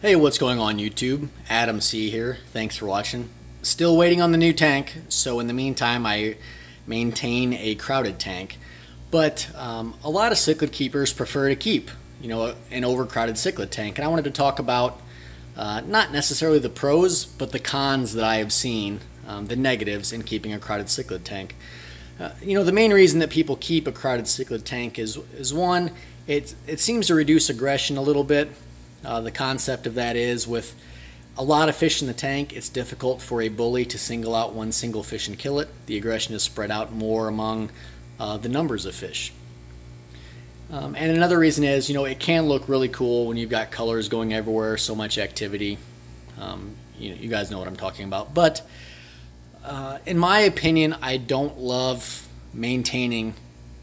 Hey, what's going on YouTube? Adam C here. Thanks for watching. Still waiting on the new tank, so in the meantime I maintain a crowded tank. But a lot of cichlid keepers prefer to keep, an overcrowded cichlid tank. And I wanted to talk about not necessarily the pros, but the cons that I have seen, the negatives in keeping a crowded cichlid tank. The main reason that people keep a crowded cichlid tank is one, it seems to reduce aggression a little bit. The concept of that is with a lot of fish in the tank, it's difficult for a bully to single out one single fish and kill it. The aggression is spread out more among the numbers of fish. And another reason is, it can look really cool when you've got colors going everywhere, so much activity. You guys know what I'm talking about. But in my opinion, I don't love maintaining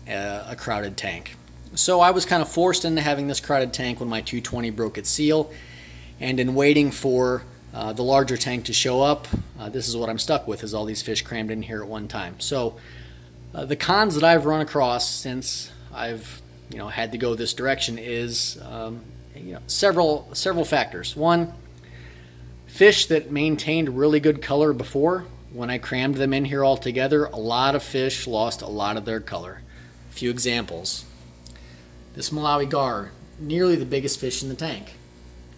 a crowded tank. So I was kind of forced into having this crowded tank when my 220 broke its seal, and in waiting for the larger tank to show up, this is what I'm stuck with, is all these fish crammed in here at one time. So the cons that I've run across since I've had to go this direction is several factors. One, fish that maintained really good color before, when I crammed them in here all together, a lot of fish lost a lot of their color. A few examples. This Malawi Gar, nearly the biggest fish in the tank.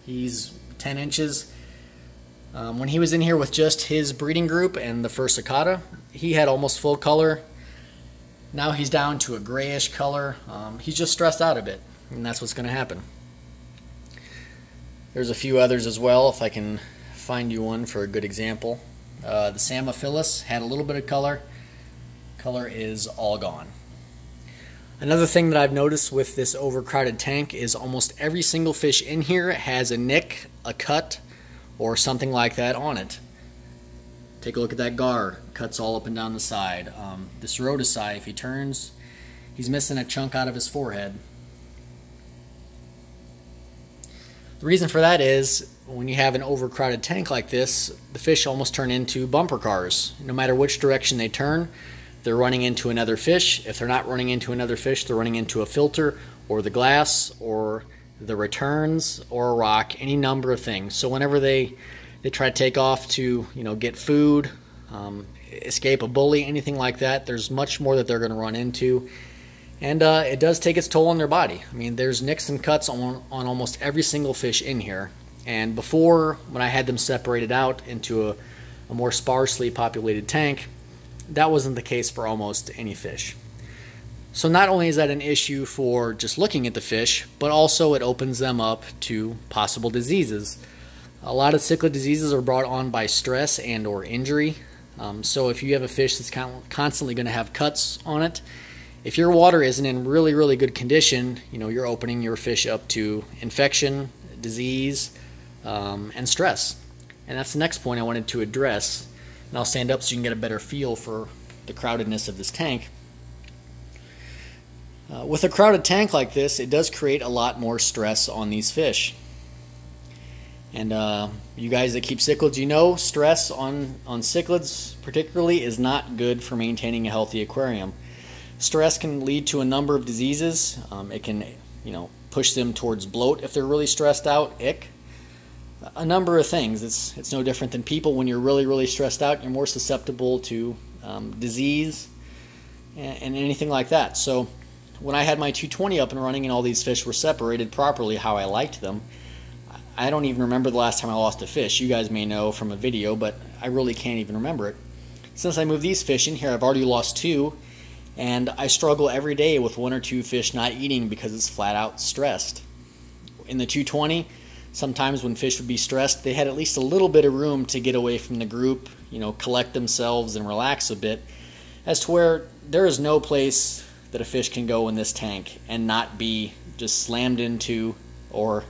He's 10 inches. When he was in here with just his breeding group and the first cicada, he had almost full color. Now he's down to a grayish color. He's just stressed out a bit, and that's what's going to happen. There's a few others as well, if I can find you one for a good example. The Samophyllus had a little bit of color. Color is all gone. Another thing that I've noticed with this overcrowded tank is almost every single fish in here has a nick, a cut, or something like that on it. Take a look at that gar, cuts all up and down the side. This rhodocii, if he turns, he's missing a chunk out of his forehead. The reason for that is when you have an overcrowded tank like this, the fish almost turn into bumper cars. No matter which direction they turn, they're running into another fish. If they're not running into another fish, they're running into a filter or the glass or the returns or a rock, any number of things. So whenever they try to take off to get food, escape a bully, anything like that, there's much more that they're going to run into. And it does take its toll on their body. I mean, there's nicks and cuts on almost every single fish in here. And before, when I had them separated out into a more sparsely populated tank, that wasn't the case for almost any fish. So not only is that an issue for just looking at the fish, but also it opens them up to possible diseases. A lot of cichlid diseases are brought on by stress and or injury. So if you have a fish that's constantly going to have cuts on it, if your water isn't in really, really good condition, you're opening your fish up to infection, disease, and stress. And that's the next point I wanted to address. And I'll stand up so you can get a better feel for the crowdedness of this tank. With a crowded tank like this, it does create a lot more stress on these fish. And you guys that keep cichlids, stress on cichlids particularly is not good for maintaining a healthy aquarium. Stress can lead to a number of diseases. It can, push them towards bloat if they're really stressed out, ick. A number of things. It's no different than people. When you're really, really stressed out, you're more susceptible to disease and anything like that. So when I had my 220 up and running and all these fish were separated properly how I liked them, I don't even remember the last time I lost a fish. You guys may know from a video, but I really can't even remember it. Since I moved these fish in here, I've already lost 2, and I struggle every day with 1 or 2 fish not eating because it's flat out stressed. In the 220, sometimes when fish would be stressed, they had at least a little bit of room to get away from the group, collect themselves and relax a bit, as to where there is no place that a fish can go in this tank and not be just slammed into or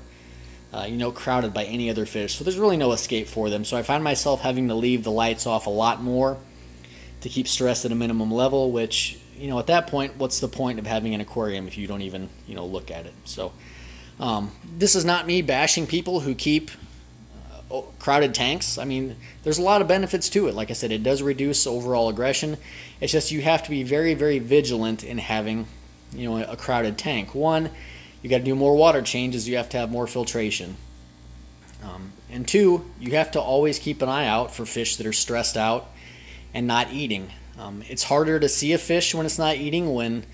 crowded by any other fish. So there's really no escape for them. So I find myself having to leave the lights off a lot more to keep stress at a minimum level, which, at that point, what's the point of having an aquarium if you don't even, look at it? So this is not me bashing people who keep crowded tanks. I mean, there's a lot of benefits to it. Like I said, it does reduce overall aggression. It's just you have to be very, very vigilant in having, a crowded tank. One, you got to do more water changes. You have to have more filtration. And two, you have to always keep an eye out for fish that are stressed out and not eating. It's harder to see a fish when it's not eating. When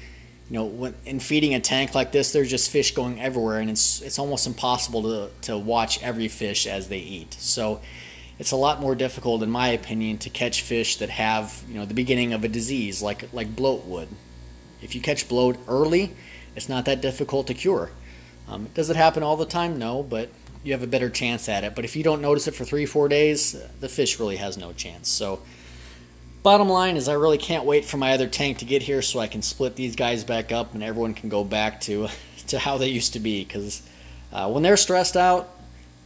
in feeding a tank like this, there's just fish going everywhere, and it's almost impossible to watch every fish as they eat. So it's a lot more difficult, in my opinion, to catch fish that have the beginning of a disease like bloat would. If you catch bloat early, it's not that difficult to cure. Does it happen all the time? No, but you have a better chance at it. But if you don't notice it for 3-4 days, the fish really has no chance. So bottom line is I really can't wait for my other tank to get here so I can split these guys back up and everyone can go back to how they used to be. Because when they're stressed out,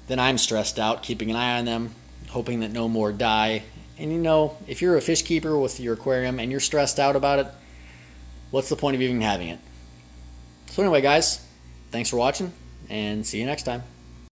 then I'm stressed out, keeping an eye on them, hoping that no more die. And if you're a fish keeper with your aquarium and you're stressed out about it, what's the point of even having it? So anyway, guys, thanks for watching, and see you next time.